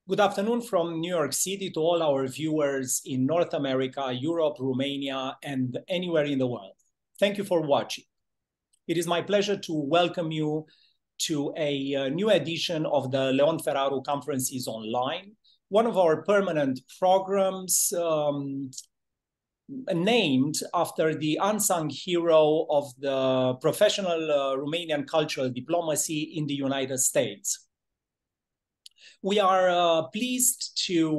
Good afternoon from New York City to all our viewers in North America, Europe, Romania, and anywhere in the world. Thank you for watching. It is my pleasure to welcome you to a new edition of the Feraru Conferences online, one of our permanent programs named after the unsung hero of the professional Romanian cultural diplomacy in the United States. We are pleased to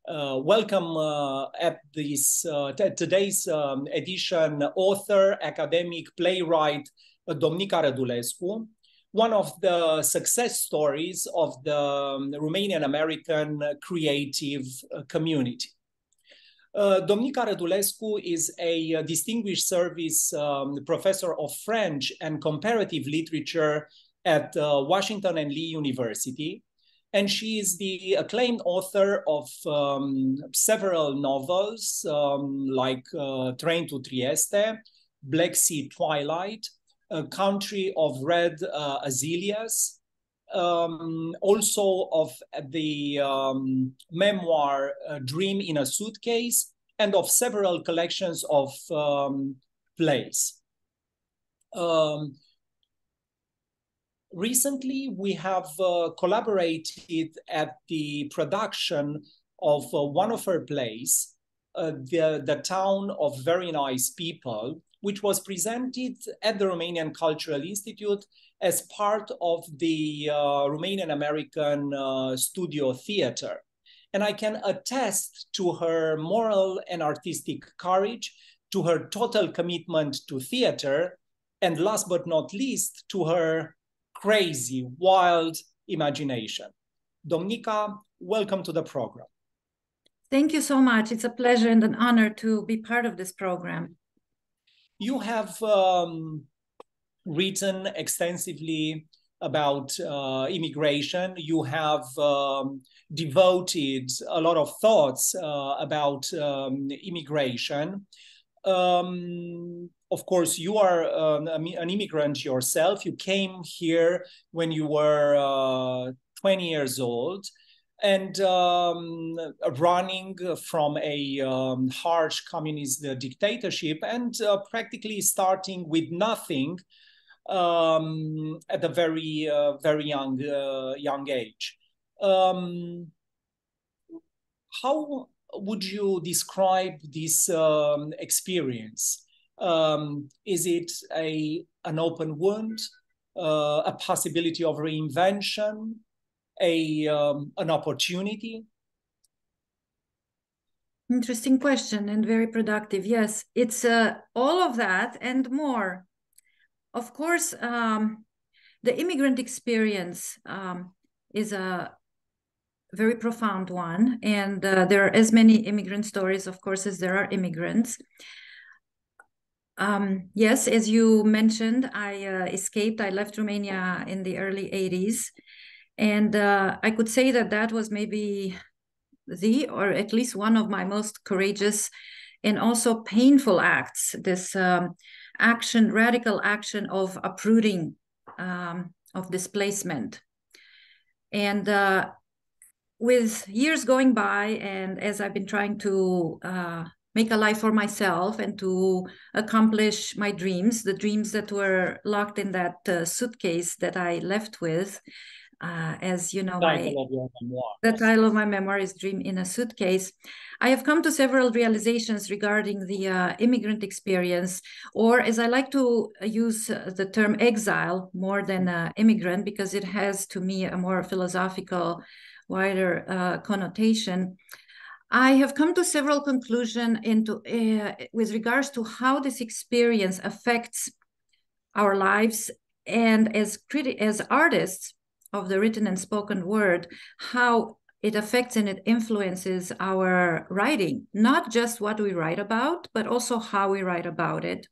welcome at this today's edition author, academic, playwright Domnica Rădulescu, one of the success stories of the Romanian-American creative community. Domnica Rădulescu is a distinguished service professor of French and comparative literature at Washington and Lee University. And she is the acclaimed author of several novels like Train to Trieste, Sea Twilight, Country of Red Azaleas, also of the memoir Dream in a Suitcase, and of several collections of plays. Recently, we have collaborated at the production of one of her plays, the Town of Very Nice People, which was presented at the Romanian Cultural Institute as part of the Romanian-American studio theater. And I can attest to her moral and artistic courage, to her total commitment to theater, and last but not least, to her crazy, wild imagination. Domnica, welcome to the program. Thank you so much. It's a pleasure and an honor to be part of this program. You have written extensively about immigration. You have devoted a lot of thoughts about immigration. Of course, you are an immigrant yourself. You came here when you were 20 years old and running from a harsh communist dictatorship and practically starting with nothing at a very young age. How would you describe this experience? Is it an open wound, a possibility of reinvention, an opportunity? Interesting question and very productive. Yes, it's all of that and more. Of course, the immigrant experience is a very profound one, and there are as many immigrant stories, of course, as there are immigrants. Yes, as you mentioned, I escaped. I left Romania in the early 80s. And I could say that that was maybe or at least one of my most courageous and also painful acts, this radical action of uprooting, of displacement. And with years going by, and as I've been trying to make a life for myself and to accomplish my dreams, the dreams that were locked in that suitcase that I left with. As you know, the title of my memoir is Dream in a Suitcase. I have come to several realizations regarding the immigrant experience, or as I like to use the term exile more than immigrant, because it has to me a more philosophical, wider connotation. I have come to several conclusions with regards to how this experience affects our lives, and as artists of the written and spoken word, how it affects and it influences our writing, not just what we write about, but also how we write about it.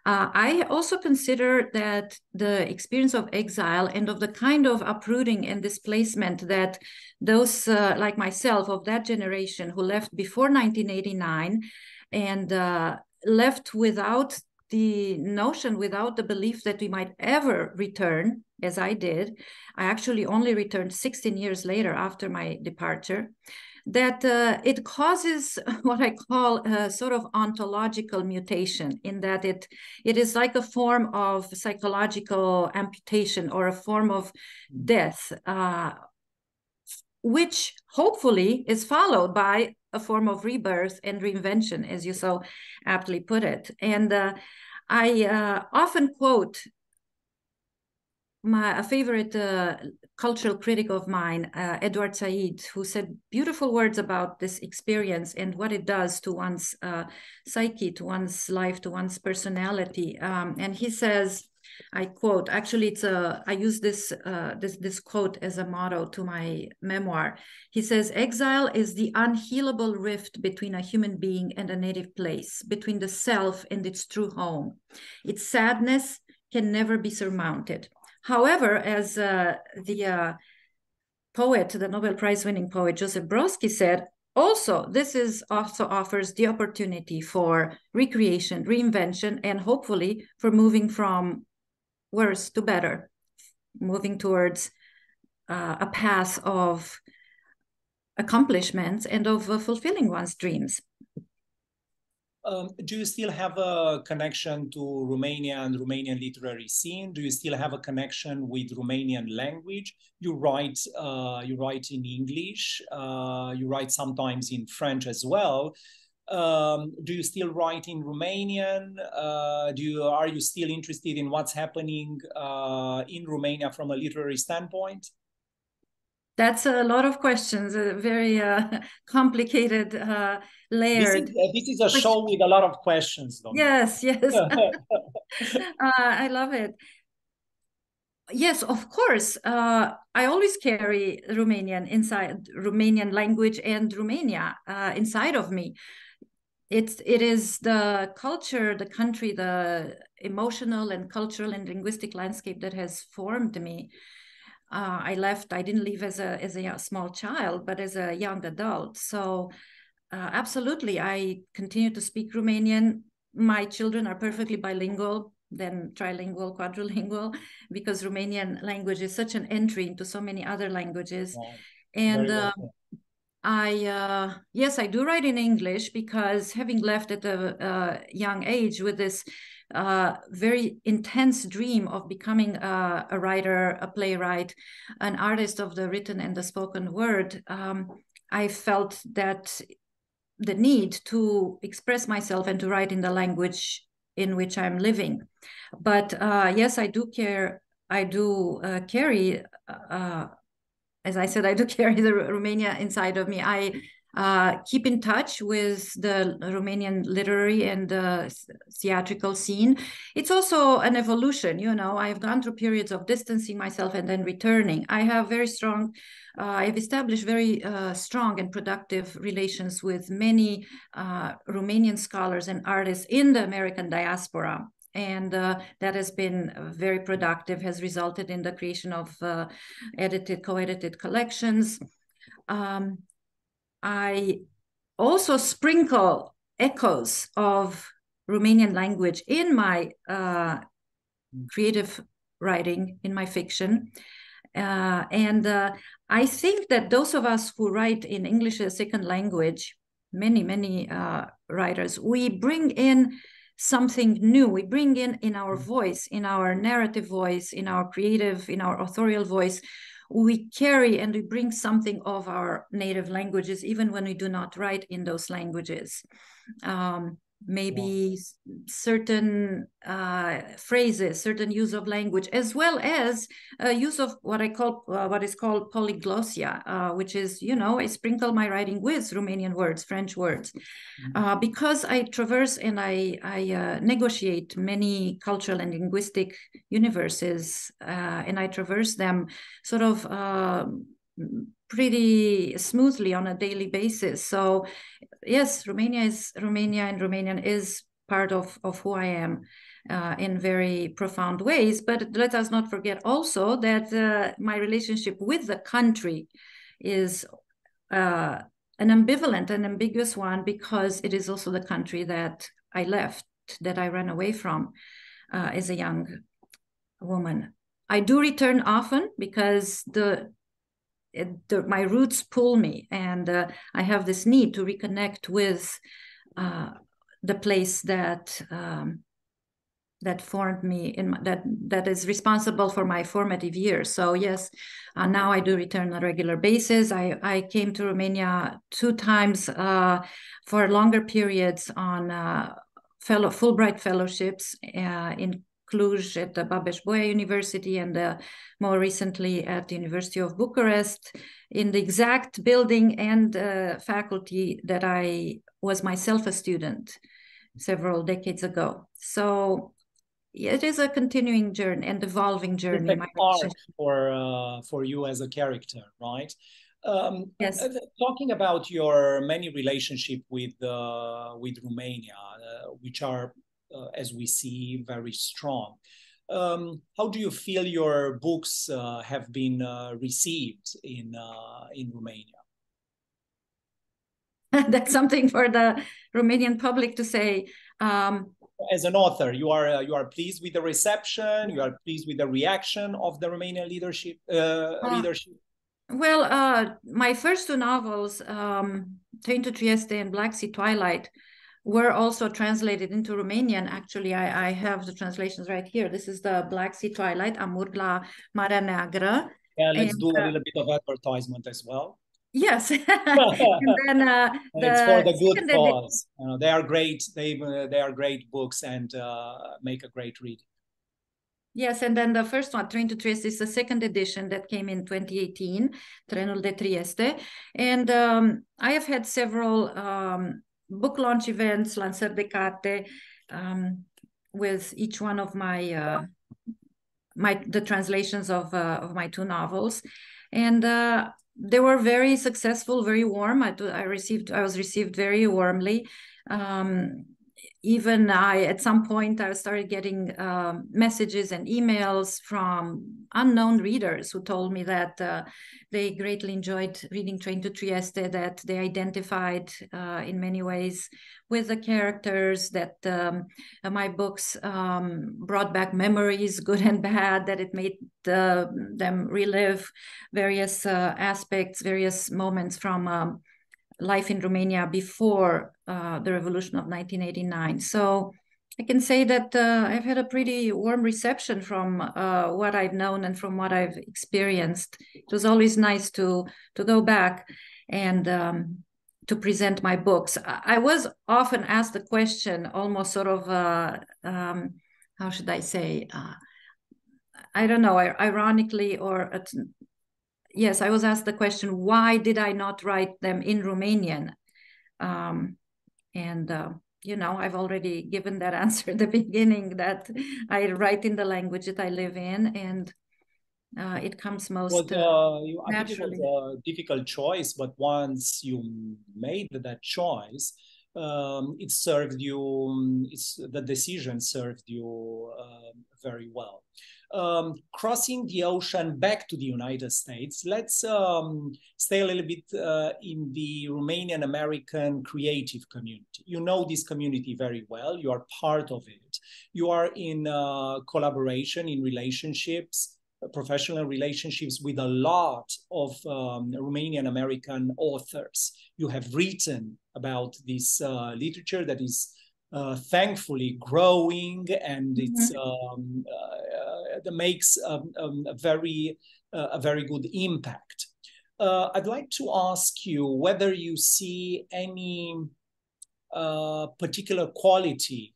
I also consider that the experience of exile and of the kind of uprooting and displacement that those like myself of that generation who left before 1989 and left without the notion, without the belief that we might ever return, as I did. I actually only returned 16 years later after my departure. That it causes what I call a sort of ontological mutation, in that it is like a form of psychological amputation or a form of death, which hopefully is followed by a form of rebirth and reinvention, as you so aptly put it. And I often quote a favorite cultural critic of mine, Edward Said, who said beautiful words about this experience and what it does to one's psyche, to one's life, to one's personality. And he says, I quote, actually, I use this quote as a motto to my memoir. He says, "Exile is the unhealable rift between a human being and a native place, between the self and its true home. Its sadness can never be surmounted." However, as the poet, the Nobel Prize-winning poet Joseph Brodsky said, this also offers the opportunity for recreation, reinvention, and hopefully for moving from worse to better, moving towards a path of accomplishments and of fulfilling one's dreams. Do you still have a connection to Romania and Romanian literary scene? Do you still have a connection with Romanian language? You write in English. You write sometimes in French as well. Do you still write in Romanian? Are you still interested in what's happening in Romania from a literary standpoint? That's a lot of questions, a very complicated, layered. This is a show with a lot of questions, Domnica. Yes, yes. I love it. Yes, of course. I always carry Romanian language and Romania inside of me. It is the culture, the country, the emotional and cultural and linguistic landscape that has formed me. I didn't leave as a small child, but as a young adult. So absolutely, I continue to speak Romanian. My children are perfectly bilingual, then trilingual, quadrilingual, because Romanian language is such an entry into so many other languages. Wow. And yes, I do write in English, because having left at a young age with this very intense dream of becoming a writer, a playwright, an artist of the written and the spoken word, I felt that the need to express myself and to write in the language in which I'm living. But yes, I do carry, as I said, I do carry the Romania inside of me. I keep in touch with the Romanian literary and theatrical scene. It's also an evolution, I've gone through periods of distancing myself and then returning. I have I've established very strong and productive relations with many Romanian scholars and artists in the American diaspora. And that has been very productive, has resulted in the creation of co-edited collections. I also sprinkle echoes of Romanian language in my creative writing, in my fiction. And I think that those of us who write in English as a second language, many writers, we bring in something new. We bring in our voice, in our narrative voice, in our creative, in our authorial voice, we carry and we bring something of our native languages, even when we do not write in those languages. Maybe certain phrases, certain use of language, as well as use of what is called polyglossia, which is, I sprinkle my writing with Romanian words, French words, because I traverse and I negotiate many cultural and linguistic universes, and I traverse them sort of pretty smoothly on a daily basis. So yes, Romania and Romanian is part of who I am in very profound ways. But let us not forget also that my relationship with the country is an ambivalent and ambiguous one, because it is also the country that I left that I ran away from as a young woman. I do return often because my roots pull me, and I have this need to reconnect with the place that formed me, that is responsible for my formative years. So yes, now I do return on a regular basis. I came to Romania 2 times for longer periods on Fulbright fellowships in Cluj at the Babeș-Bolyai University, and more recently at the University of Bucharest, in the exact building and faculty that I was myself a student several decades ago. So it is a continuing journey and evolving journey. It's like art for you as a character, right? Yes. Talking about your many relationship with Romania, which are, as we see, very strong. How do you feel your books have been received in Romania? That's something for the Romanian public to say. As an author, you are pleased with the reception. You are pleased with the reaction of the Romanian readership. Well, my first 2 novels, Train to Trieste and Black Sea Twilight, were also translated into Romanian. Actually, I have the translations right here. This is the Black Sea Twilight, Am urc la Marea Neagră. Yeah, let's do a little bit of advertisement as well. Yes, and then it's for the good cause. They are great. They are great books and make a great read. Yes, and then the first one, Train to Trieste, is the 2nd edition that came in 2018, Trenul de Trieste, and I have had several book launch events, lansări de carte, with each one of the translations of my 2 novels, and they were very successful, very warm. I was received very warmly. Even at some point, I started getting messages and emails from unknown readers who told me that they greatly enjoyed reading Train to Trieste, that they identified in many ways with the characters, that my books brought back memories, good and bad, that it made them relive various aspects, various moments from life in Romania before the revolution of 1989. So I can say that I've had a pretty warm reception from what I've known and from what I've experienced. It was always nice to go back and to present my books. I was often asked the question, almost sort of, how should I say, I don't know, ironically, or yes, I was asked the question, why did I not write them in Romanian? I've already given that answer at the beginning, that I write in the language that I live in, and it comes most naturally. I think it was a difficult choice, but once you made that choice, it served you, the decision served you very well. Crossing the ocean back to the United States, let's stay a little bit in the Romanian-American creative community. You know this community very well. You are part of it. You are in collaboration, in relationships, professional relationships with a lot of Romanian-American authors. You have written about this literature that is thankfully growing, and it's that makes a very good impact. I'd like to ask you whether you see any particular quality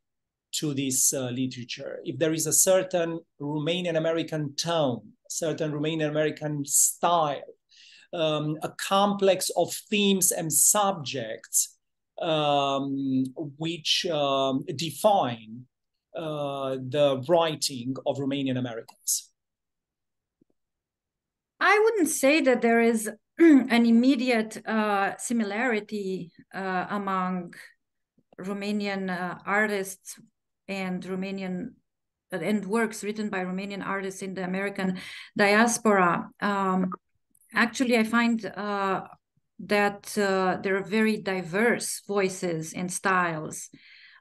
to this literature, if there is a certain Romanian-American tone, certain Romanian-American style, a complex of themes and subjects which define the writing of Romanian Americans. I wouldn't say that there is an immediate similarity among Romanian artists and works written by Romanian artists in the American diaspora. Actually, I find that there are very diverse voices and styles.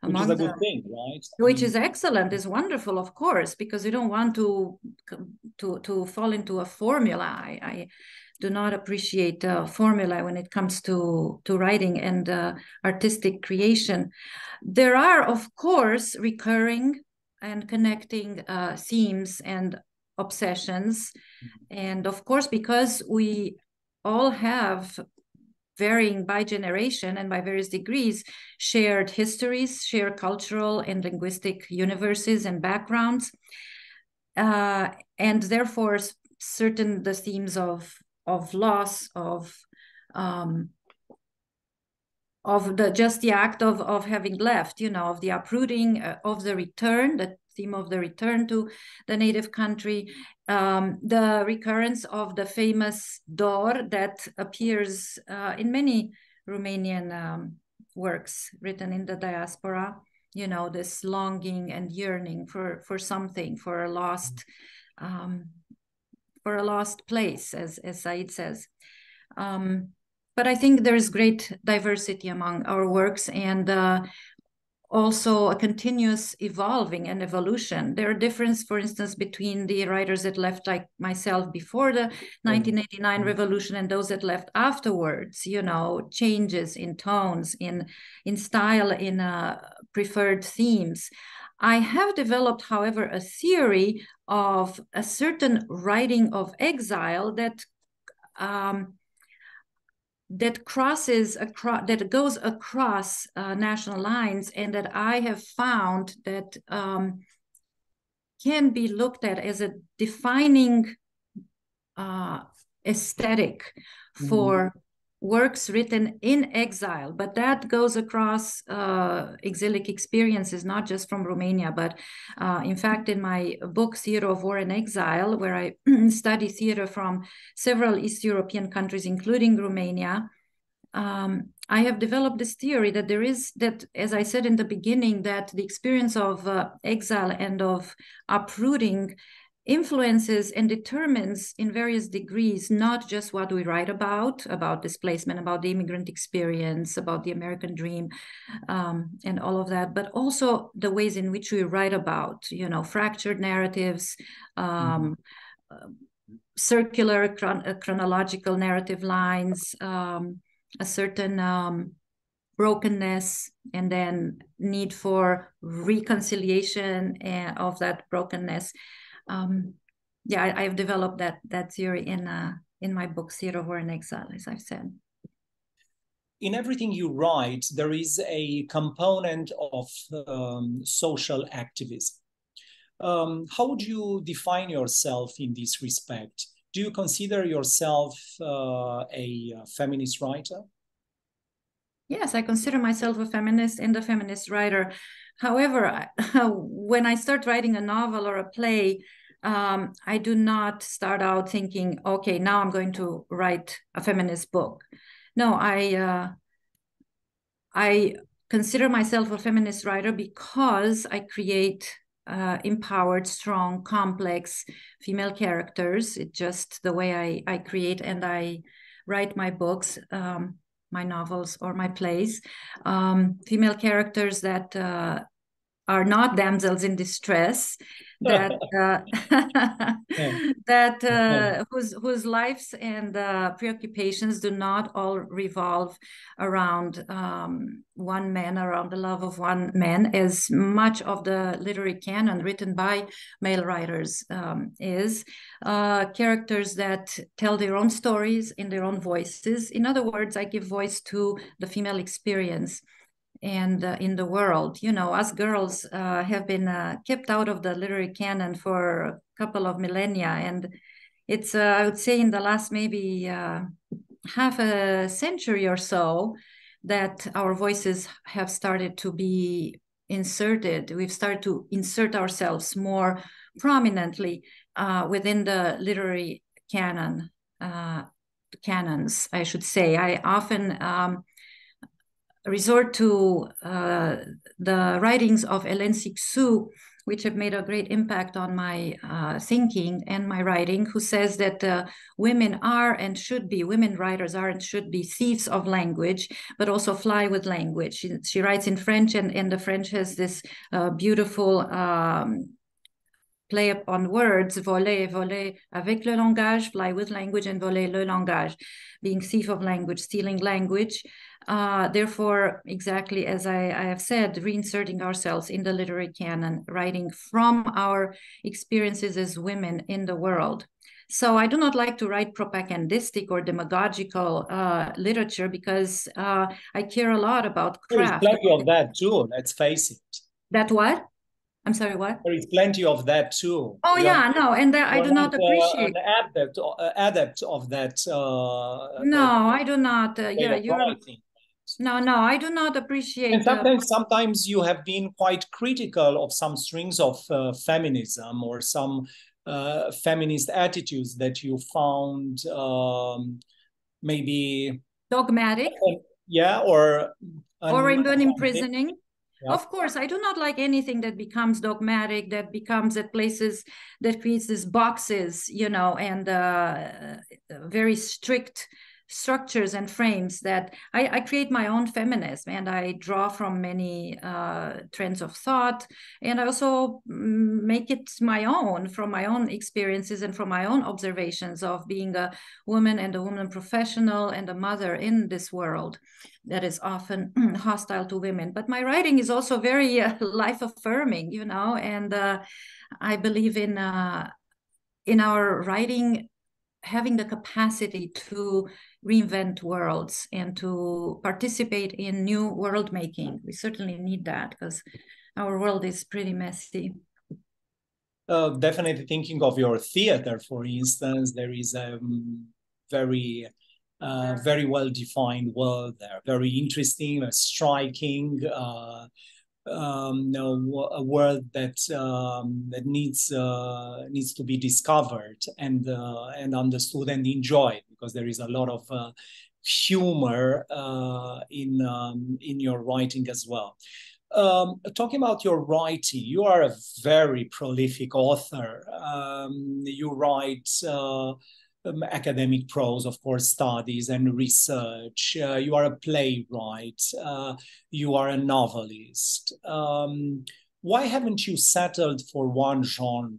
Which is a good thing, right? Which is excellent, is wonderful, of course, because you don't want to fall into a formula. I do not appreciate formula when it comes to writing and artistic creation. There are, of course, recurring and connecting themes and obsessions. And of course, because we all have, varying by generation and by various degrees, shared histories, shared cultural and linguistic universes and backgrounds, and therefore certain the themes of loss, of the act of having left, of the uprooting, of the return, the theme of the return to the native country, the recurrence of the famous door that appears in many Romanian works written in the diaspora, this longing and yearning for something, for a lost place, as Said says. But I think there is great diversity among our works, and also a continuous evolving and evolution. There are differences, for instance, between the writers that left, like myself, before the 1989 revolution and those that left afterwards, changes in tones, in style, in preferred themes. I have developed, however, a theory of a certain writing of exile that goes across national lines, and that I have found that can be looked at as a defining aesthetic for works written in exile. But that goes across exilic experiences, not just from Romania, but in fact, in my book, Theater of War and Exile, where I study theater from several East European countries, including Romania, I have developed this theory that as I said in the beginning, that the experience of exile and of uprooting influences and determines in various degrees not just what we write about displacement, about the immigrant experience, about the American dream, and all of that, but also the ways in which we write about, fractured narratives, circular chronological narrative lines, a certain brokenness, and then need for reconciliation of that brokenness. I've developed that theory in my book, Theater of War and Exile, as I've said. In everything you write, there is a component of social activism. How would you define yourself in this respect? Do you consider yourself a feminist writer? Yes, I consider myself a feminist and a feminist writer. However, when I start writing a novel or a play, I do not start out thinking, okay, now I'm going to write a feminist book. No, I consider myself a feminist writer because I create empowered, strong, complex female characters. It's just the way I create and I write my books, my novels or my plays. Female characters that are not damsels in distress, that whose lives and preoccupations do not all revolve around one man, around the love of one man, as much of the literary canon written by male writers is. Characters that tell their own stories in their own voices. In other words, I give voice to the female experience. And in the world, us girls have been kept out of the literary canon for a couple of millennia, and it's I would say in the last maybe half a century or so that our voices have started to be inserted. We've started to insert ourselves more prominently within the literary canons, I should say. I often resort to the writings of Hélène Cixous, which have made a great impact on my thinking and my writing, who says that women are and should be, women writers are and should be thieves of language, but also fly with language. She writes in French, and the French has this beautiful play on words, voler, voler avec le langage, fly with language, and voler le langage, being thief of language, stealing language. Therefore, exactly as I have said, reinserting ourselves in the literary canon, writing from our experiences as women in the world. So I do not like to write propagandistic or demagogical literature, because I care a lot about craft. There's plenty of that too, let's face it. That what? I'm sorry, what? There is plenty of that too. Oh, yeah, no, and I do not appreciate. An adept of that. No, I do not. Yeah, you're. No, I do not appreciate. And sometimes you have been quite critical of some strings of feminism or some feminist attitudes that you found maybe dogmatic. Yeah, or even imprisoning. Yeah. Of course, I do not like anything that becomes dogmatic, that becomes at places that creates these boxes, you know, and very strict structures and frames. That I create my own feminism, and I draw from many trends of thought, and I also make it my own from my own experiences and from my own observations of being a woman and a woman professional and a mother in this world that is often hostile to women. But my writing is also very life-affirming, you know, and I believe in our writing having the capacity to reinvent worlds and to participate in new world making. We certainly need that, because our world is pretty messy. Definitely thinking of your theater, for instance, there is a very well-defined world there, very interesting, striking, a world that needs to be discovered and understood and enjoyed, because there is a lot of humor in your writing as well. Talking about your writing, you are a very prolific author. You write academic prose, of course, studies and research. You are a playwright. You are a novelist. Why haven't you settled for one genre?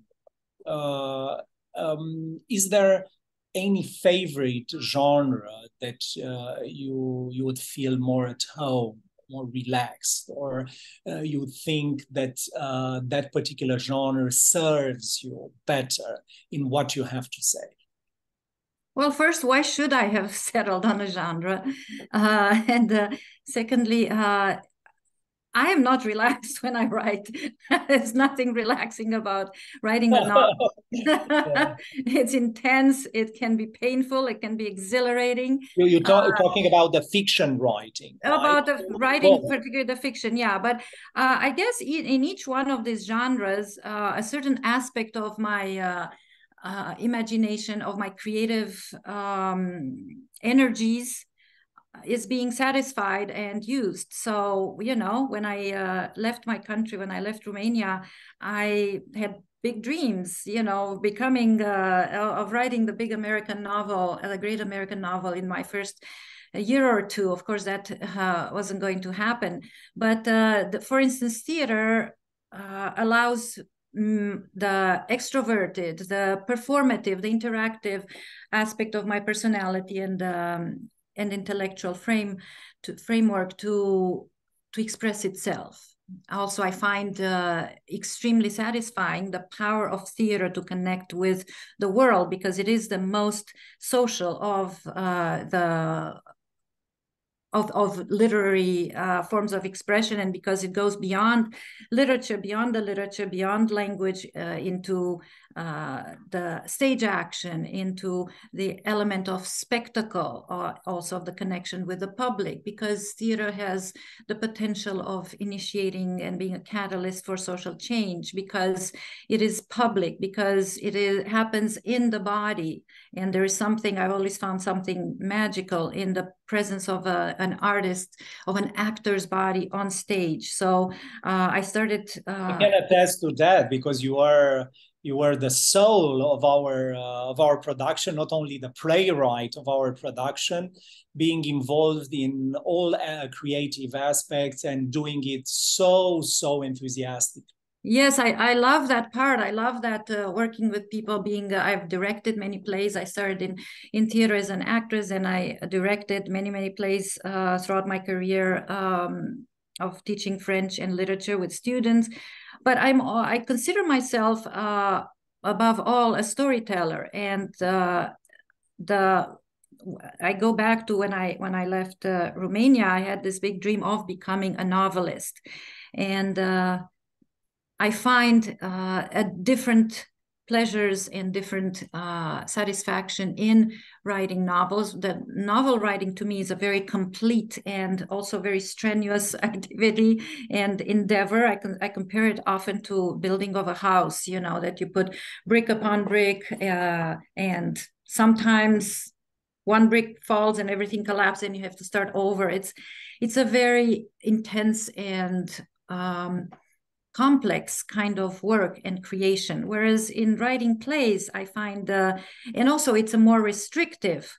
Is there any favorite genre that you would feel more at home, more relaxed, or you think that that particular genre serves you better in what you have to say? Well, first, why should I have settled on a genre? And secondly, I am not relaxed when I write. There's nothing relaxing about writing a novel. It's intense. It can be painful. It can be exhilarating. You're talking about the fiction writing. About the writing, particularly the fiction, yeah. But I guess in each one of these genres, a certain aspect of my imagination, of my creative energies is being satisfied and used. So, you know, when I left my country, when I left Romania, I had big dreams, you know, of writing the big American novel, the great American novel in my first year or two. Of course, that wasn't going to happen. But for instance, theater allows the extroverted, the performative, the interactive aspect of my personality and intellectual framework to express itself. Also, I find extremely satisfying the power of theater to connect with the world, because it is the most social of literary forms of expression, and because it goes beyond literature, beyond the literature, beyond language, into the stage action, into the element of spectacle, also of the connection with the public, because theater has the potential of initiating and being a catalyst for social change, because it is public, because it happens in the body. And there is something, I've always found something magical in the presence of an artist, of an actor's body on stage. So I started. I can attest to that, because you are the soul of our production, not only the playwright of our production, being involved in all creative aspects and doing it so enthusiastic. Yes, I love that part. I love that working with people. I've directed many plays. I started in theater as an actress, and I directed many plays throughout my career of teaching French and literature with students. But I consider myself above all a storyteller, and I go back to when I left Romania. I had this big dream of becoming a novelist, and I find different pleasures and different satisfaction in writing novels. The novel writing to me is a very complete and also very strenuous activity and endeavor. I compare it often to building of a house, that you put brick upon brick, and sometimes one brick falls and everything collapses and you have to start over. It's a very intense and complex kind of work and creation, whereas in writing plays I find and also it's a more restrictive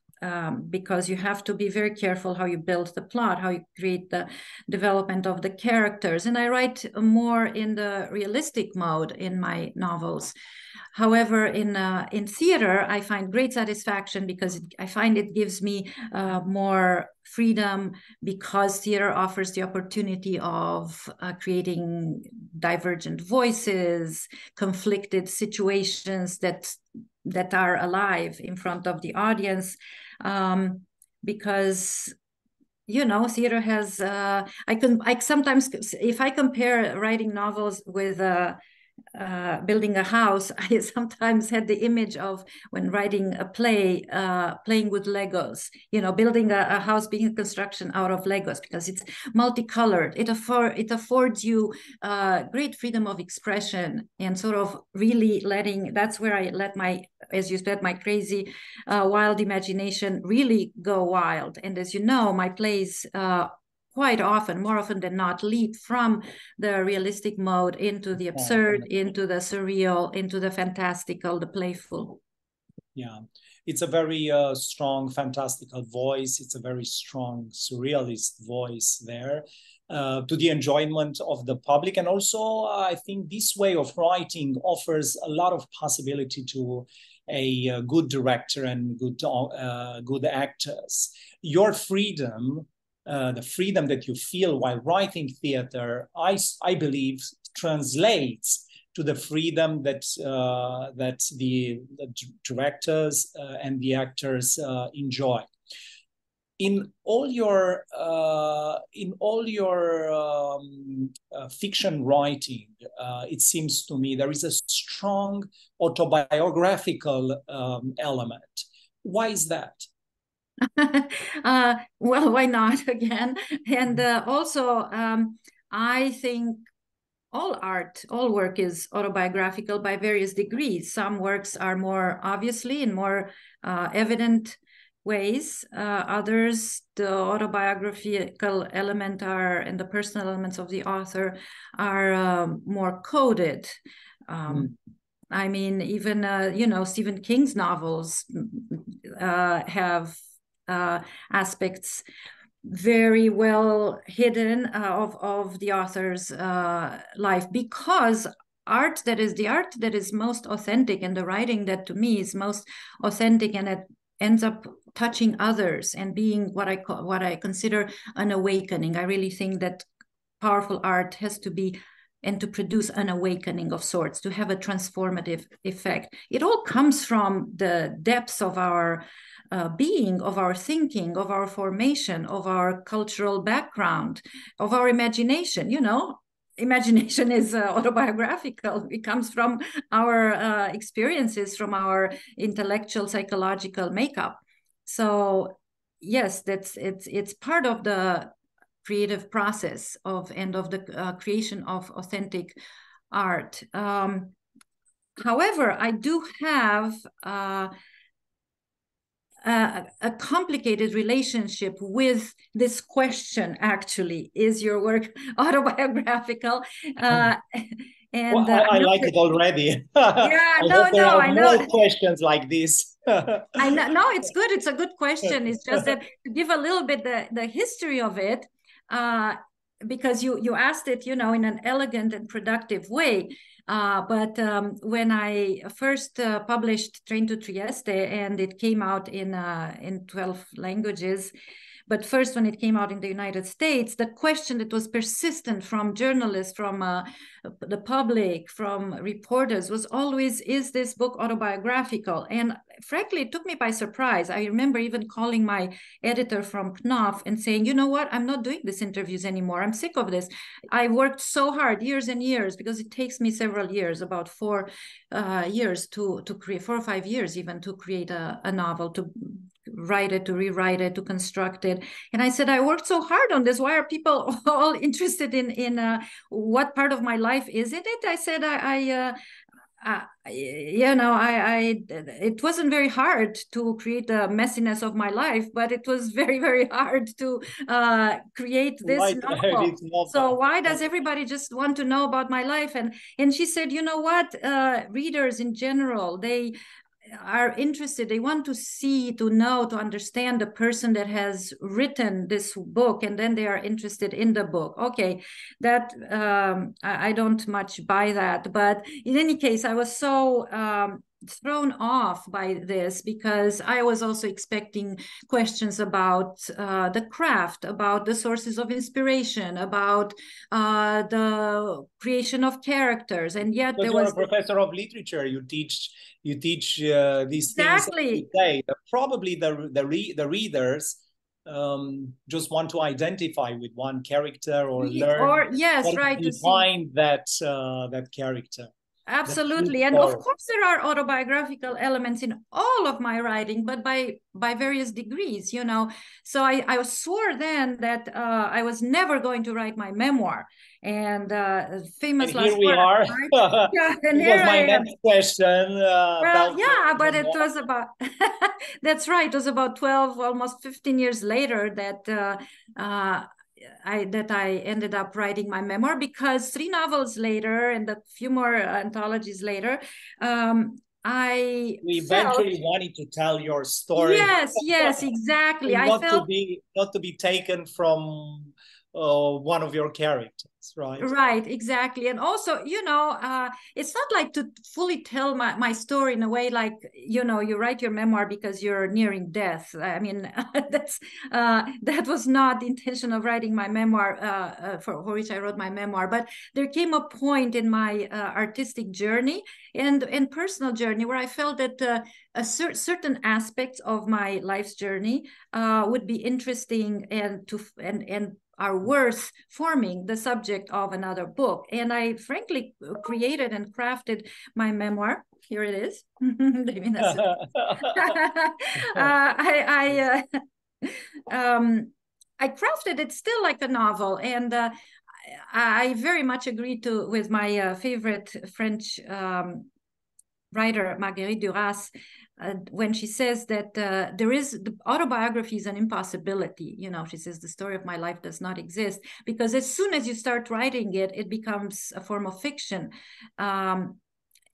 because you have to be very careful how you build the plot, how you create the development of the characters, and I write more in the realistic mode in my novels. However, in theater, I find great satisfaction because I find it gives me more freedom, because theater offers the opportunity of creating divergent voices, conflicted situations that are alive in front of the audience, because theater has I sometimes, if I compare writing novels with building a house, I sometimes had the image of, when writing a play, playing with Legos, building a house, being a construction out of Legos, because it's multicolored. It affords you great freedom of expression, and sort of really that's where I let my, as you said, my crazy wild imagination really go wild. And as you know, my plays quite often, more often than not, leap from the realistic mode into the absurd, into the surreal, into the fantastical, the playful. Yeah, it's a very strong fantastical voice. It's a very strong surrealist voice there, to the enjoyment of the public. And also, I think this way of writing offers a lot of possibility to a good director and good actors. Your freedom, the freedom that you feel while writing theater, I believe translates to the freedom that the directors and the actors enjoy. In all your fiction writing, it seems to me there is a strong autobiographical element. Why is that? Well, why not again? And also, I think all work is autobiographical by various degrees. Some works are more obviously in more evident ways. Others, the autobiographical element and the personal elements of the author are more coded. I mean, even Stephen King's novels have aspects very well hidden of the author's life, because art that is most authentic, and the writing that to me is most authentic, and it ends up touching others and being what I consider an awakening. I really think that powerful art has to be, and to produce an awakening of sorts, to have a transformative effect. It all comes from the depths of our being, of our thinking, of our formation, of our cultural background, of our imagination. Imagination is autobiographical. It comes from our experiences, from our intellectual, psychological makeup. So yes, it's part of the creative process of the creation of authentic art. However, I do have a complicated relationship with this question. Actually, is your work autobiographical? And well, I like it already. Yeah, I know. More questions like this. I know. No, it's good. It's a good question. It's just that to give a little bit the history of it, because you asked it, in an elegant and productive way. But when I first published Train to Trieste, and it came out in 12 languages, but first when it came out in the United States, the question that was persistent from journalists, from the public, from reporters was always, is this book autobiographical? And frankly, it took me by surprise. I remember even calling my editor from Knopf and saying, you know what, I'm not doing these interviews anymore. I'm sick of this. I worked so hard, years and years, because it takes me several years, about 4 years to create, 4 or 5 years even, to create a novel, to write it, to rewrite it, to construct it. And I said, I worked so hard on this. Why are people all interested in what part of my life is it? I said, it wasn't very hard to create the messiness of my life, but it was very, very hard to create this novel. So why does everybody just want to know about my life? And she said, you know what, readers in general, they are interested, they want to see, to know, to understand the person that has written this book, and then they are interested in the book. Okay, that I don't much buy that, but in any case, I was so thrown off by this, because I was also expecting questions about the craft, about the sources of inspiration, about the creation of characters, and yet because there was a professor of literature. You teach these exactly. things every day. Probably the readers just want to identify with one character or learn, or yes, right, to find that character. Absolutely. And of course there are autobiographical elements in all of my writing, but by various degrees, So I swore then that I was never going to write my memoir. And famous and here we are. Right? Yeah, and here was my next question. Well, yeah, but it was about, that's right, it was about 12, almost 15 years later that I ended up writing my memoir, because 3 novels later and a few more anthologies later, we eventually wanted to tell your story. Yes, exactly. not to be taken from one of your characters, right? Right, exactly. And also, it's not like to fully tell my story in a way like, you write your memoir because you're nearing death. I mean, that was not the intention of writing my memoir, for which I wrote my memoir. But there came a point in my artistic journey and personal journey where I felt that certain aspects of my life's journey would be interesting and are worth forming the subject of another book. And I frankly created and crafted my memoir. Here it is. I crafted it still like a novel, and I very much agreed with my favorite French writer, Marguerite Duras, when she says that the autobiography is an impossibility. She says the story of my life does not exist, because as soon as you start writing it, it becomes a form of fiction.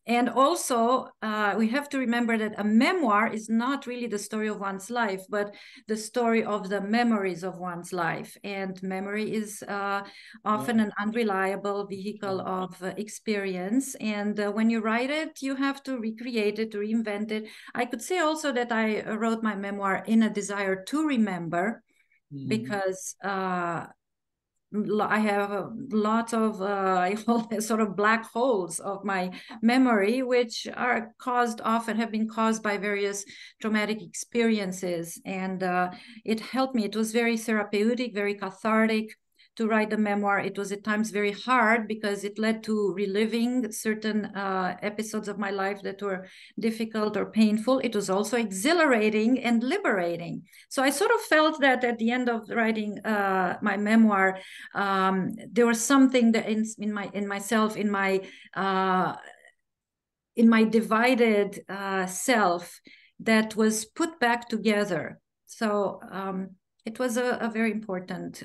And also, we have to remember that a memoir is not really the story of one's life, but the story of the memories of one's life. And memory is often an unreliable vehicle of experience. And when you write it, you have to recreate it, to reinvent it. I could say also that I wrote my memoir in a desire to remember, because I have lots of sort of black holes of my memory, which are have been caused by various traumatic experiences. And it helped me. It was very therapeutic, very cathartic to write the memoir. It was at times very hard, because it led to reliving certain episodes of my life that were difficult or painful. It was also exhilarating and liberating. So I sort of felt that at the end of writing my memoir, there was something that in myself, in my divided self, that was put back together. So it was a very important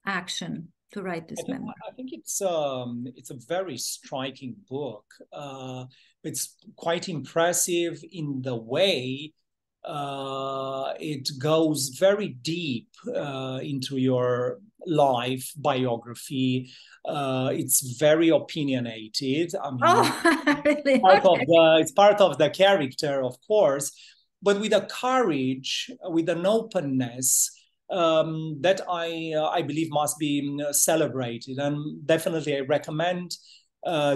action to write this memoir. I think it's a very striking book. It's quite impressive in the way it goes very deep into your life biography. It's very opinionated. I mean, really? it's part of the character, of course, but with a courage, with an openness that I believe must be celebrated. And definitely I recommend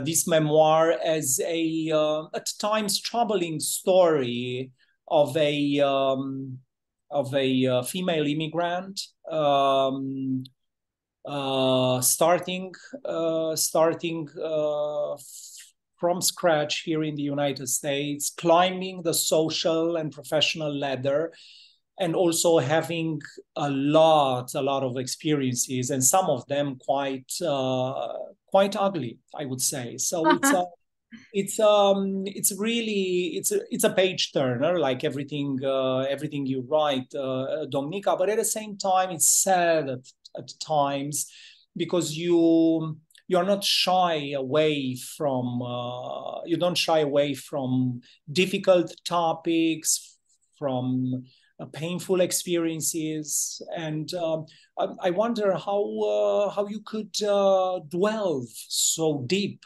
this memoir as a at times troubling story of a female immigrant starting from scratch here in the United States, climbing the social and professional ladder, and also having a lot of experiences, and some of them quite ugly, I would say. So it's a page turner, like everything you write, Domnica. But at the same time, it's sad at times, because you're not shy away from you don't shy away from difficult topics, from painful experiences, and I wonder how you could delve so deep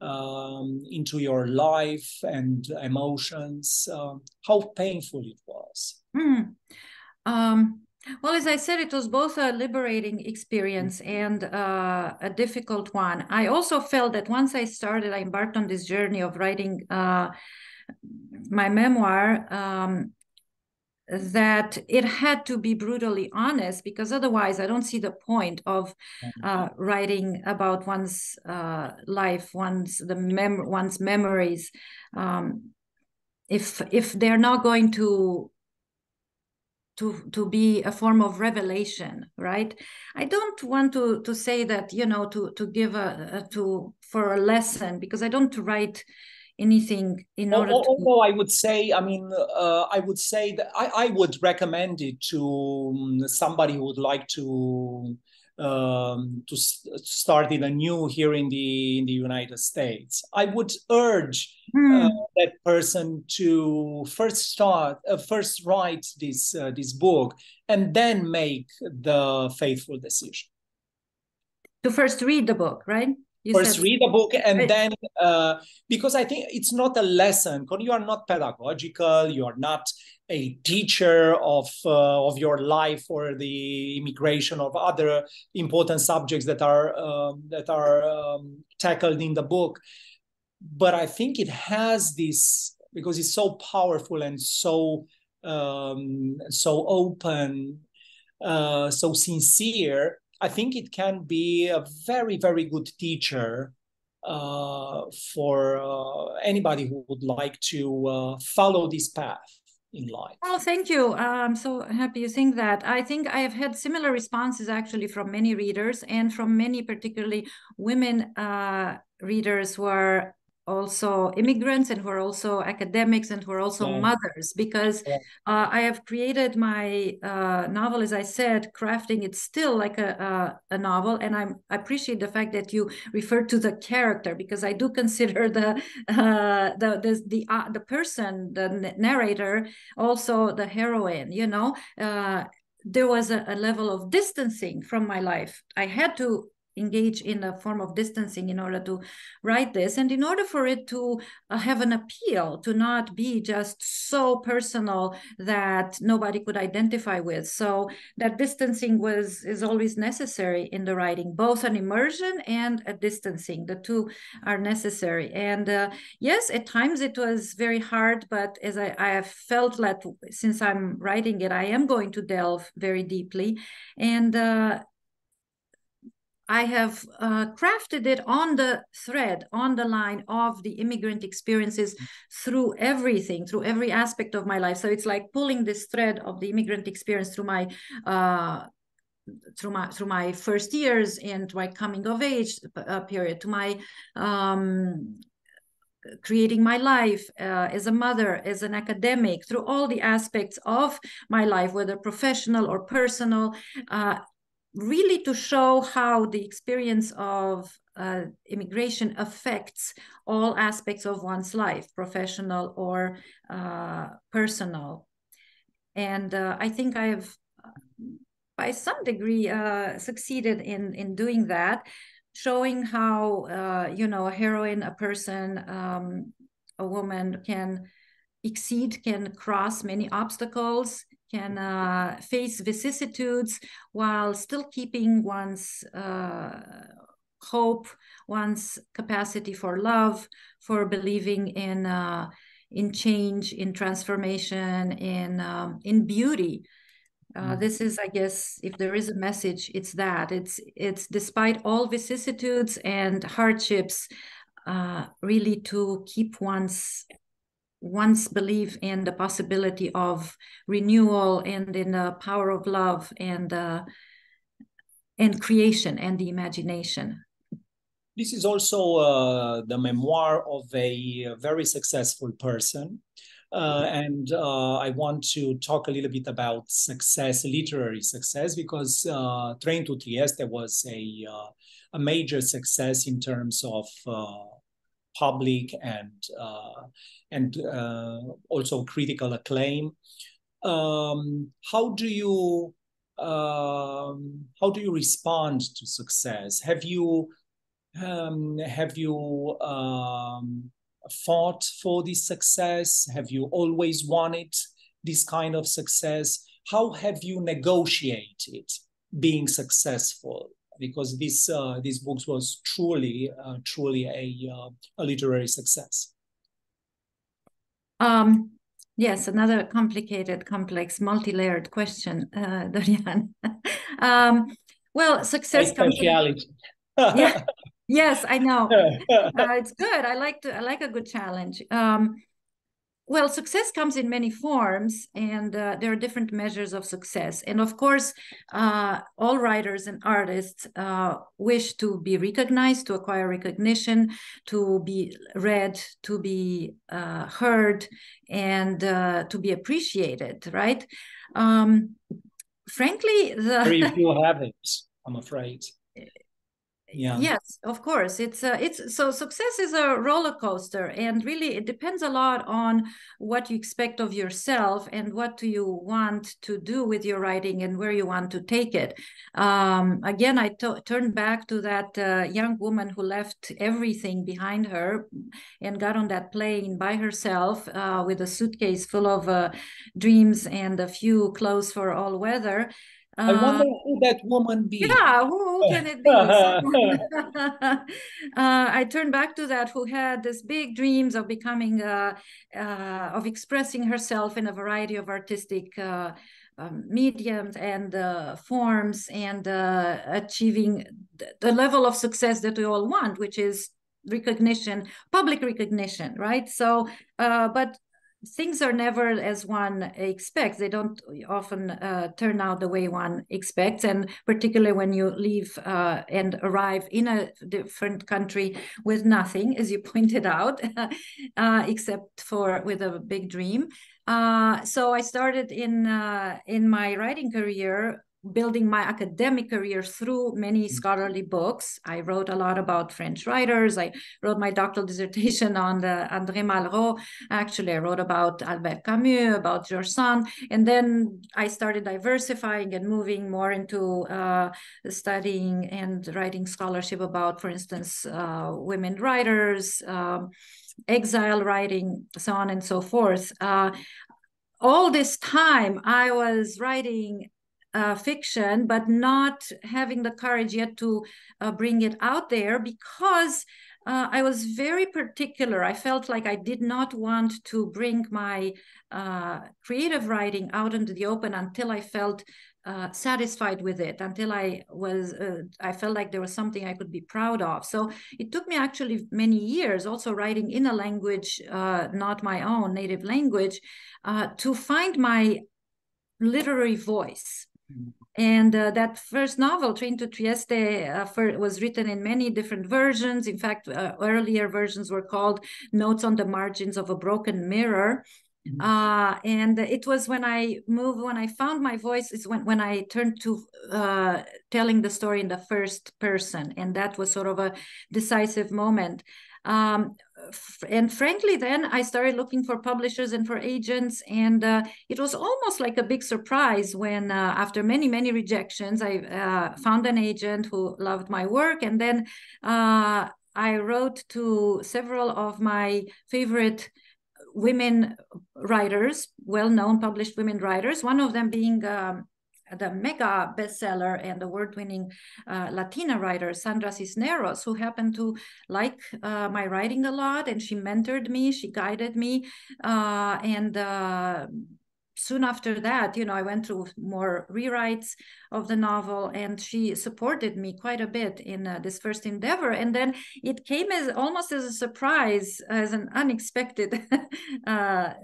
into your life and emotions. How painful it was. Well, as I said, it was both a liberating experience and a difficult one. I also felt that once I embarked on this journey of writing my memoir, that it had to be brutally honest, because otherwise I don't see the point of writing about one's life, one's memories, if they're not going to be a form of revelation, right? I don't want to say that, you know, to give for a lesson, because I don't write anything in order to... Although I would say, I mean, I would say that I would recommend it to somebody who would like to start in anew here in the United States. I would urge that person to first write this book, and then make the faithful decision. To first read the book, right? First read the book, and then because I think it's not a lesson. You are not pedagogical. You are not a teacher of your life or the immigration of other important subjects that are tackled in the book. But I think it has this, because it's so powerful and so open, so sincere. I think it can be a very, very good teacher for anybody who would like to follow this path in life. Oh, thank you. I'm so happy you think that. I think I have had similar responses actually from many readers, and from many particularly women readers who are also immigrants and who are also academics and who are also mothers, because I have created my novel, as I said, crafting it still like a novel, and I appreciate the fact that you refer to the character, because I do consider the person, the narrator, also the heroine. You know, there was a level of distancing from my life. I had to engage in a form of distancing in order to write this, and in order for it to have an appeal, to not be just so personal that nobody could identify with. So that distancing is always necessary in the writing, both an immersion and a distancing. The two are necessary. And yes, at times it was very hard, but as I have felt that since I'm writing it, I am going to delve very deeply, and I have crafted it on the thread, on the line of the immigrant experiences through everything, through every aspect of my life. So it's like pulling this thread of the immigrant experience through my first years and my coming of age period, to my creating my life as a mother, as an academic, through all the aspects of my life, whether professional or personal, really to show how the experience of immigration affects all aspects of one's life, professional or personal. And I think I have, by some degree, succeeded in doing that, showing how, you know, a heroine, a person, a woman can exceed, can cross many obstacles, can face vicissitudes while still keeping one's hope, one's capacity for love, for believing in change, in transformation, in beauty. This is, I guess, if there is a message, it's that. It's despite all vicissitudes and hardships, really to keep one's belief in the possibility of renewal and in the power of love and creation and the imagination. This is also the memoir of a very successful person. And I want to talk a little bit about success, literary success, because Train to Trieste was a major success in terms of public and also critical acclaim. How do you respond to success? Have you fought for this success? Have you always wanted this kind of success? How have you negotiated being successful? Because this book was truly a literary success. Yes, another complicated, complex, multi-layered question, Dorian. Well, success comes. Yeah. Yes, I know. It's good. I like a good challenge. Well, success comes in many forms, and there are different measures of success. And of course, all writers and artists wish to be recognized, to acquire recognition, to be read, to be heard, and to be appreciated, right? Frankly, very few have it, I'm afraid. Yeah. Yes, of course. It's so success is a roller coaster, and really it depends a lot on what you expect of yourself and what do you want to do with your writing and where you want to take it. Again, I turn back to that young woman who left everything behind her and got on that plane by herself with a suitcase full of dreams and a few clothes for all weather. I wonder who that woman be. Yeah, who can it be? I turn back to that, who had this big dreams of becoming, of expressing herself in a variety of artistic mediums and forms, and achieving the level of success that we all want, which is recognition, public recognition, right? So, but things are never as one expects. They don't often turn out the way one expects, and particularly when you leave and arrive in a different country with nothing, as you pointed out, except for with a big dream. So I started in my writing career, building my academic career through many scholarly books. I wrote a lot about French writers. I wrote my doctoral dissertation on André Malraux. Actually, I wrote about Albert Camus, about Georges Sand. And then I started diversifying and moving more into studying and writing scholarship about, for instance, women writers, exile writing, so on and so forth. All this time, I was writing fiction, but not having the courage yet to bring it out there, because I was very particular. I felt like I did not want to bring my creative writing out into the open until I felt satisfied with it, until I felt like there was something I could be proud of. So it took me actually many years, also writing in a language not my own native language, to find my literary voice. And that first novel, Train to Trieste, was written in many different versions. In fact, earlier versions were called Notes on the Margins of a Broken Mirror. And it was when I found my voice, is when I turned to telling the story in the first person. And that was sort of a decisive moment. And frankly, then I started looking for publishers and for agents, and it was almost like a big surprise when, after many, many rejections, I found an agent who loved my work, and then I wrote to several of my favorite women writers, well-known published women writers, one of them being the mega bestseller and award-winning Latina writer, Sandra Cisneros, who happened to like my writing a lot, and she mentored me, she guided me, and soon after that, I went through more rewrites of the novel, and she supported me quite a bit in this first endeavor. And then it came as almost as a surprise, as an unexpected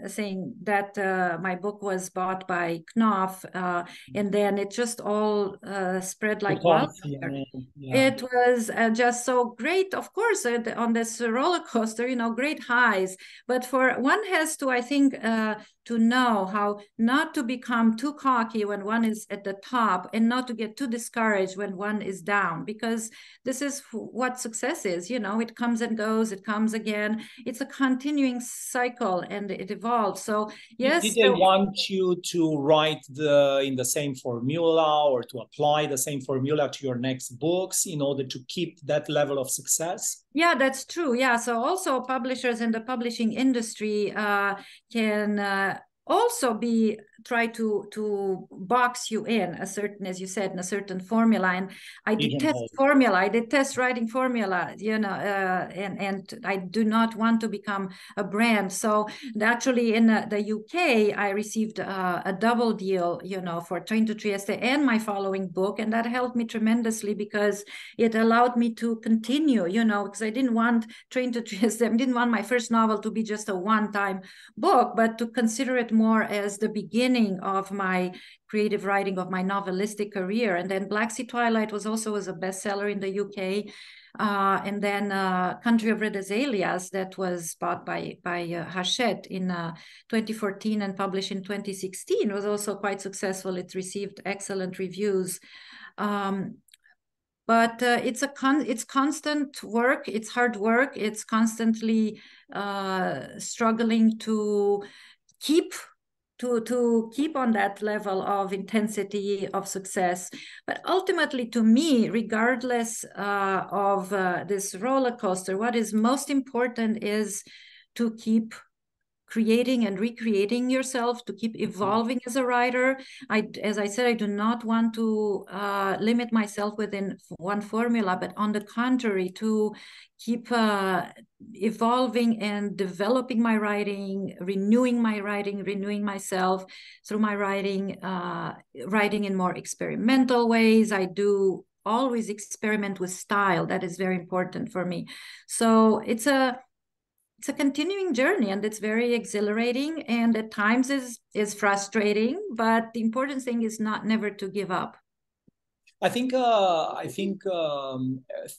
saying that my book was bought by Knopf, and then it just all spread like wildfire. Yeah. It was just so great, of course, on this roller coaster, great highs. But one has to, I think, to know how not to become too cocky when one is at the top, and not to get too discouraged when one is down, because this is what success is. It comes and goes, it comes again. It's a continuing cycle, and it evolves. So yes. Did they want you to write in the same formula, or to apply the same formula to your next books in order to keep that level of success? Yeah, that's true. Yeah. So also publishers in the publishing industry can also try to box you in a certain, as you said, in a certain formula. And I detest formula. I detest writing formula, and I do not want to become a brand. So actually in the UK, I received a double deal, for Train to Trieste and my following book. And that helped me tremendously, because it allowed me to continue, because I didn't want Train to Trieste, I didn't want my first novel to be just a one-time book, but to consider it more as the beginning of my creative writing, of my novelistic career. And then Sea Twilight was a bestseller in the UK. And then Country of Red Azaleas, that was bought by Hachette in 2014 and published in 2016, was also quite successful. It received excellent reviews. But it's constant work. It's hard work. It's constantly struggling to keep on that level of intensity of success. But ultimately, to me, regardless of this roller coaster, what is most important is to keep creating and recreating yourself, to keep evolving as a writer. As I said, I do not want to limit myself within one formula, but on the contrary, to keep evolving and developing my writing, renewing myself through my writing, writing in more experimental ways. I do always experiment with style. That is very important for me. So it's a continuing journey, and it's very exhilarating, and at times is frustrating, but the important thing is never to give up. I think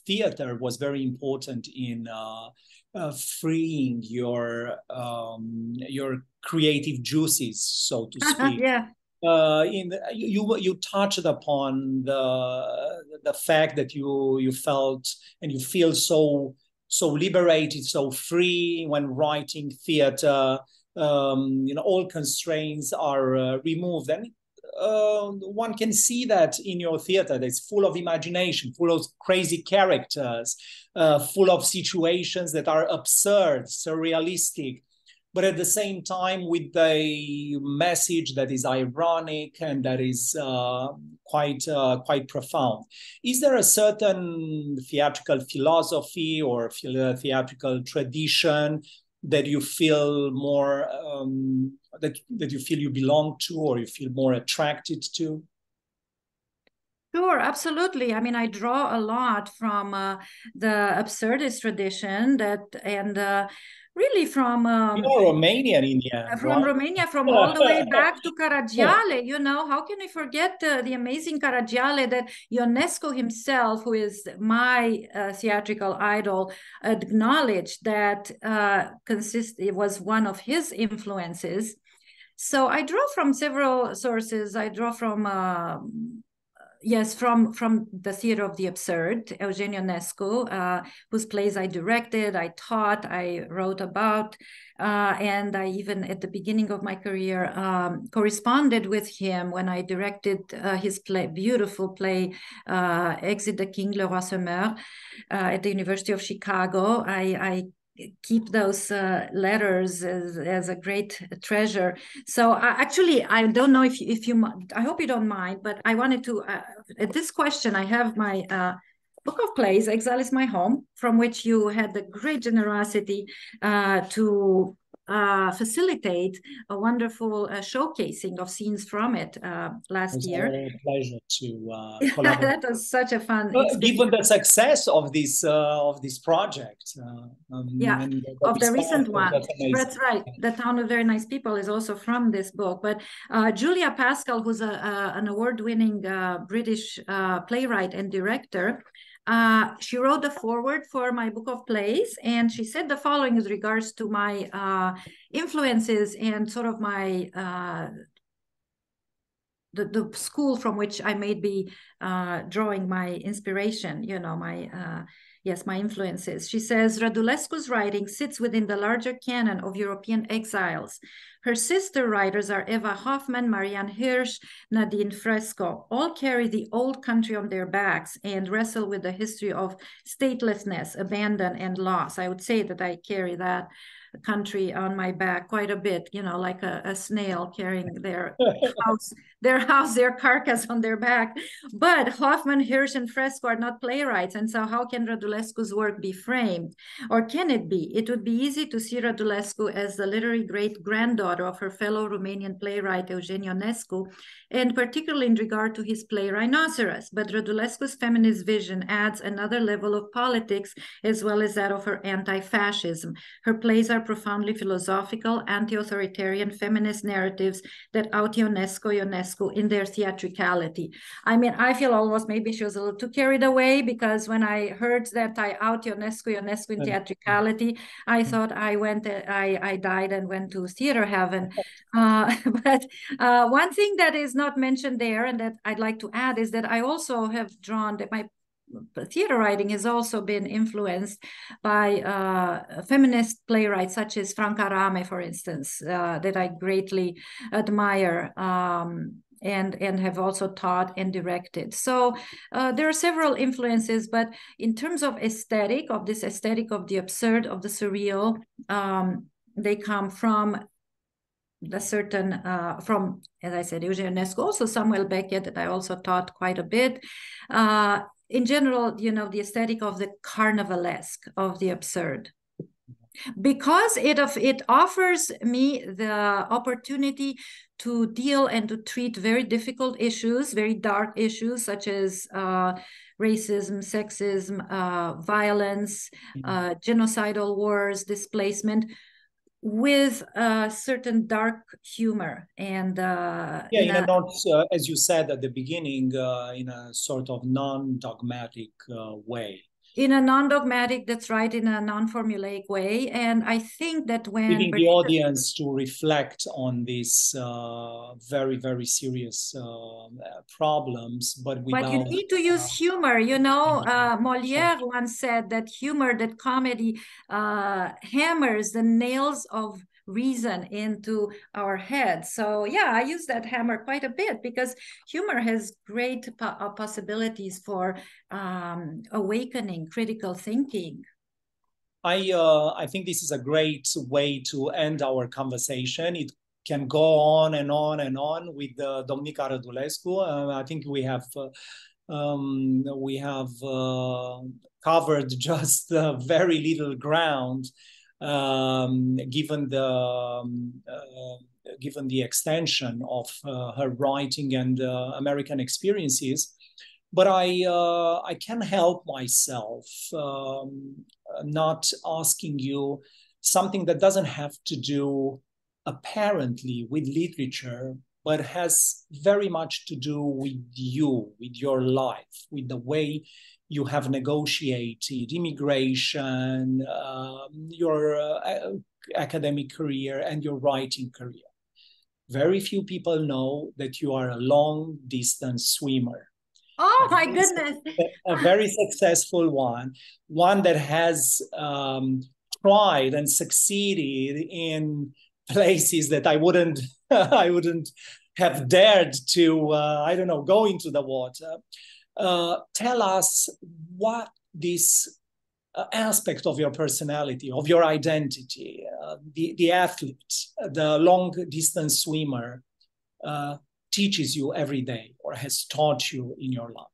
theater was very important in freeing your creative juices, so to speak. Yeah. You touched upon the fact that you felt and you feel so liberated, so free when writing theater. All constraints are removed, and one can see that in your theater. That's full of imagination, full of crazy characters, full of situations that are absurd, surrealistic, but at the same time with a message that is ironic and that is quite profound. Is there a certain theatrical philosophy or theatrical tradition that you feel more that you feel you belong to, or you feel more attracted to? Sure, absolutely. I mean, I draw a lot from the absurdist tradition, really from You're Romanian in the end, from right? Romania, from all the way back to Caragiale. You know, how can we forget the amazing Caragiale that Ionesco himself, who is my theatrical idol, acknowledged that it was one of his influences. So I draw from several sources. I draw from yes, from the theater of the absurd, Eugenio Ionescu, whose plays I directed, I taught, I wrote about, and I even at the beginning of my career corresponded with him when I directed his beautiful play, Exit the King, Le Roi se meurt, at the University of Chicago. I keep those letters as a great treasure. So actually, I don't know if you, I hope you don't mind, but I wanted to, at this question, I have my book of plays, Exile is My Home, from which you had the great generosity to facilitate a wonderful showcasing of scenes from it last year. It's a pleasure to collaborate. That was such a fun experience. experience. Given the success of this project, yeah, and of the recent one. That's right. The Town of Very Nice People is also from this book. But Julia Pascal, who's an award-winning British playwright and director, she wrote the foreword for my book of plays, and she said the following with regards to my influences and sort of my the school from which I may be drawing my inspiration, you know, my influences. She says, Rădulescu's writing sits within the larger canon of European exiles. Her sister writers are Eva Hoffman, Marianne Hirsch, Nadine Fresco. All carry the old country on their backs and wrestle with the history of statelessness, abandon, and loss. I would say that I carry that country on my back quite a bit, you know, like a snail carrying their their carcass on their back. But Hoffman, Hirsch, and Fresco are not playwrights, and so how can Rădulescu's work be framed? Or can it be? It would be easy to see Rădulescu as the literary great-granddaughter of her fellow Romanian playwright Eugenio Ionescu, and particularly in regard to his play Rhinoceros. But Rădulescu's feminist vision adds another level of politics as well as that of her anti-fascism. Her plays are profoundly philosophical, anti-authoritarian feminist narratives that out Ionescu in their theatricality. I mean, I feel almost maybe she was a little too carried away, because when I heard that I out Ionescu in theatricality, I thought I died and went to theater heaven. But one thing that is not mentioned there and that I'd like to add is that I also have drawn that my theater writing has also been influenced by feminist playwrights such as Franca Rame, for instance, that I greatly admire and have also taught and directed. So there are several influences, but in terms of aesthetic, of this aesthetic of the absurd, of the surreal, they come from a certain, from, as I said, Eugenio Ionescu, also Samuel Beckett, that I also taught quite a bit. In general, you know, the aesthetic of the carnivalesque, of the absurd, because it offers me the opportunity to deal and to treat very difficult issues, very dark issues, such as racism, sexism, violence, genocidal wars, displacement, with a certain dark humor and as you said at the beginning, in a sort of non-dogmatic way. In a non-dogmatic, that's right, in a non-formulaic way. And I think that when giving the audience to reflect on these very, very serious problems, but you need to use humor. You know, Molière once said that humor, that comedy hammers the nails of reason into our heads. So yeah, I use that hammer quite a bit, because humor has great possibilities for awakening critical thinking. I think this is a great way to end our conversation. It can go on and on and on with Domnica Rădulescu. I think we have covered just very little ground, given the extension of her writing and American experiences. But I can't help myself not asking you something that doesn't have to do apparently with literature, but has very much to do with you, with your life, with the way you have negotiated immigration, your academic career, and your writing career. Very few people know that you are a long-distance swimmer. Oh, my goodness. A very successful one that has tried and succeeded in places that I wouldn't have dared to, I don't know, go into the water. Tell us what this aspect of your personality, of your identity, the athlete, the long-distance swimmer, teaches you every day or has taught you in your life?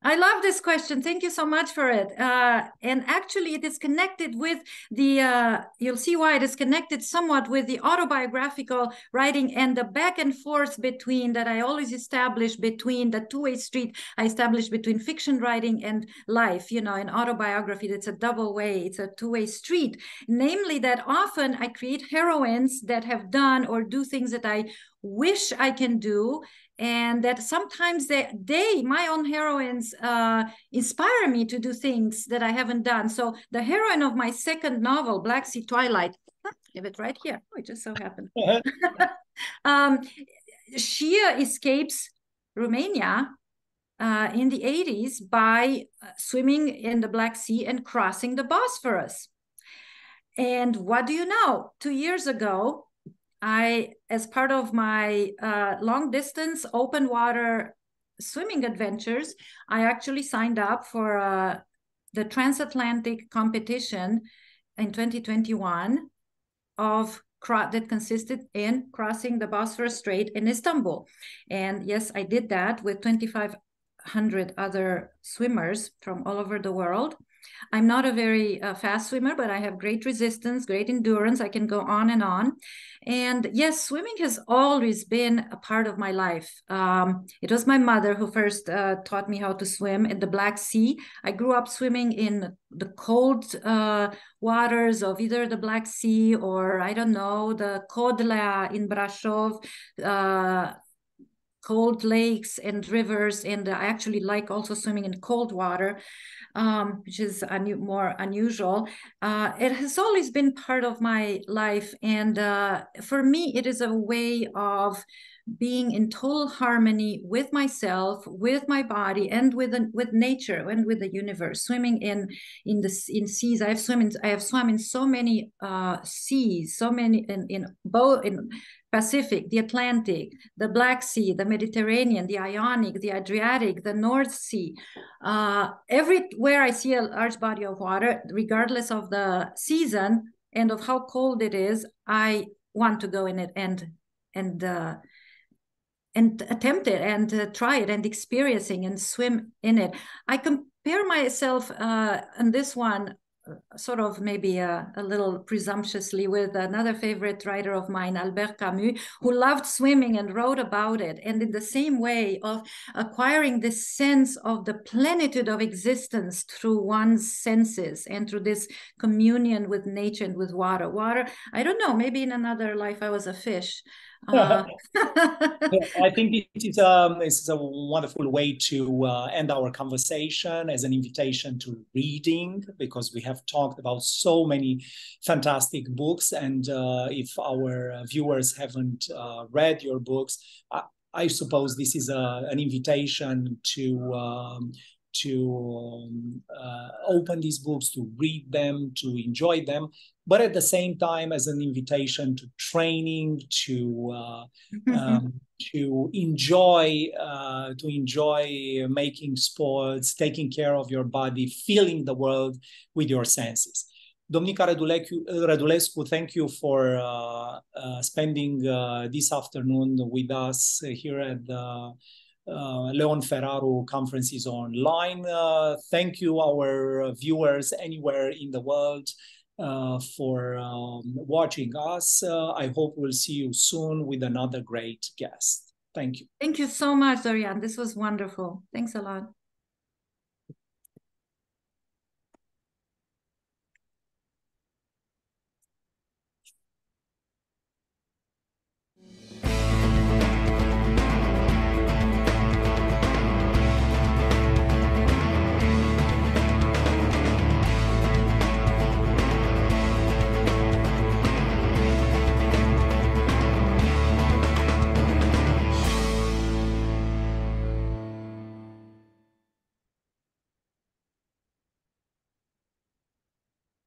I love this question. Thank you so much for it. And actually, it is connected with the, you'll see why it is connected somewhat with the autobiographical writing and the back and forth between that I always establish between the two-way street I establish between fiction writing and life. You know, in autobiography, it's a double way, it's a two-way street. Namely that often I create heroines that have done or do things that I wish I can do, and that sometimes my own heroines inspire me to do things that I haven't done. So the heroine of my second novel, Sea Twilight, I have it right here. Oh, it just so happened. She escapes Romania in the 80s by swimming in the Black Sea and crossing the Bosphorus. And what do you know? 2 years ago, as part of my long distance open water swimming adventures, I actually signed up for the transatlantic competition in 2021 that consisted in crossing the Bosphorus Strait in Istanbul. And yes, I did that with 2,500 other swimmers from all over the world. I'm not a very fast swimmer, but I have great resistance, great endurance. I can go on and on. And yes, swimming has always been a part of my life. It was my mother who first taught me how to swim in the Black Sea. I grew up swimming in the cold waters of either the Black Sea or, I don't know, the Kodla in Brasov, cold lakes and rivers. And I actually like also swimming in cold water. Which is more unusual. It has always been part of my life. And for me, it is a way of being in total harmony with myself, with my body, and with nature and with the universe. Swimming in seas. I have swum in so many seas, so many in Pacific, the Atlantic, the Black Sea, the Mediterranean, the Ionic, the Adriatic, the North Sea. Everywhere I see a large body of water, regardless of the season and of how cold it is, I want to go in it and attempt it and try it and experiencing and swim in it. I compare myself in this one sort of maybe a little presumptuously with another favorite writer of mine, Albert Camus, who loved swimming and wrote about it. And in the same way of acquiring this sense of the plenitude of existence through one's senses and through this communion with nature and with water. Water, I don't know, maybe in another life I was a fish. I think it is a wonderful way to end our conversation as an invitation to reading, because we have talked about so many fantastic books. And if our viewers haven't read your books, I suppose this is an invitation to open these books, to read them, to enjoy them, but at the same time as an invitation to training, to enjoy making sports, taking care of your body, feeling the world with your senses. Domnica Rădulescu, thank you for spending this afternoon with us here at the Leon Feraru Conferences online. Thank you, our viewers anywhere in the world, for watching us. I hope we'll see you soon with another great guest. Thank you. Thank you so much, Dorian. This was wonderful. Thanks a lot.